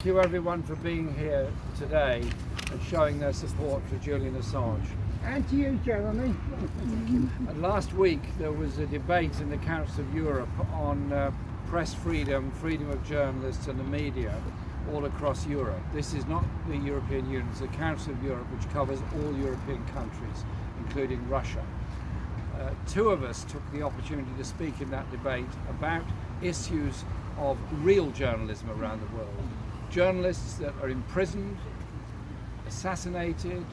Thank you everyone for being here today and showing their support for Julian Assange. And to you, Jeremy. And last week there was a debate in the Council of Europe on press freedom, freedom of journalists and the media all across Europe. This is not the European Union, it's the Council of Europe, which covers all European countries, including Russia. Two of us took the opportunity to speak in that debate about issues of real journalism around the world. Journalists that are imprisoned, assassinated,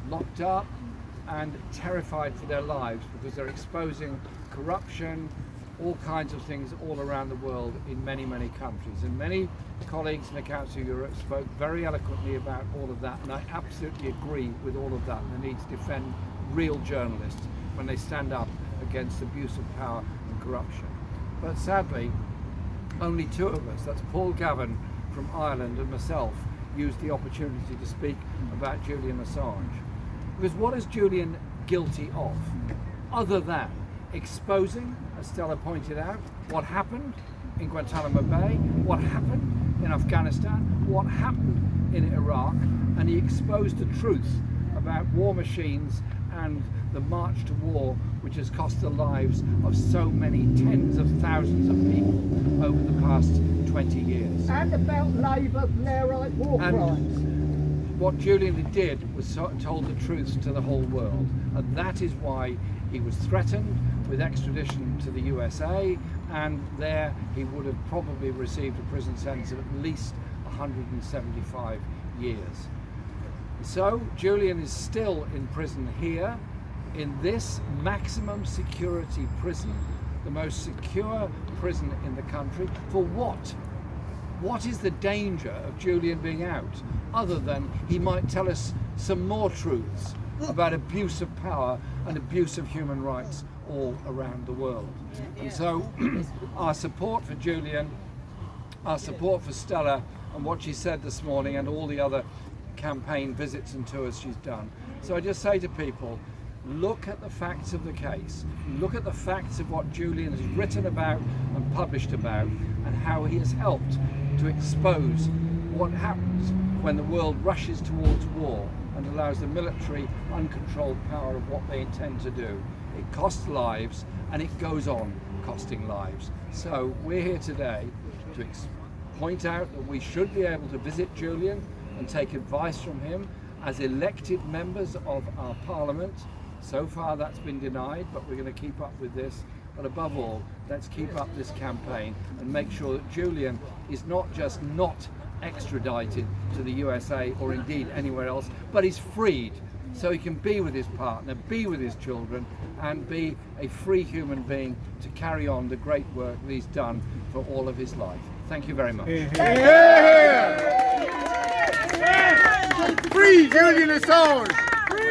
locked up and terrified for their lives because they're exposing corruption, all kinds of things all around the world in many, many countries. And many colleagues in the Council of Europe spoke very eloquently about all of that, and I absolutely agree with all of that. And the need to defend real journalists when they stand up against abuse of power and corruption. But sadly, only two of us, that's Paul Gavin from Ireland and myself, used the opportunity to speak about Julian Assange. Because what is Julian guilty of? Other than exposing, as Stella pointed out, what happened in Guantanamo Bay, what happened in Afghanistan, what happened in Iraq, and he exposed the truth about war machines and the march to war, which has cost the lives of so many tens of thousands of people over the past 20 years. And about Labour, Blairite war crimes. What Julian did was told the truth to the whole world, and that is why he was threatened with extradition to the USA, and there he would have probably received a prison sentence of at least 175 years. So Julian is still in prison here, in this maximum security prison, the most secure prison in the country. For what? What is the danger of Julian being out, other than he might tell us some more truths about abuse of power and abuse of human rights all around the world? And so our support for Julian, our support for Stella and what she said this morning, and all the other campaign visits and tours she's done. So I just say to people, look at the facts of the case, look at the facts of what Julian has written about and published about, and how he has helped to expose what happens when the world rushes towards war and allows the military uncontrolled power of what they intend to do. It costs lives, and it goes on costing lives. So we're here today to point out that we should be able to visit Julian and take advice from him as elected members of our parliament. So far that's been denied, but we're going to keep up with this. But above all, let's keep up this campaign and make sure that Julian is not just not extradited to the USA or indeed anywhere else, but is freed so he can be with his partner, be with his children, and be a free human being to carry on the great work that he's done for all of his life. Thank you very much. Free Julian Assange!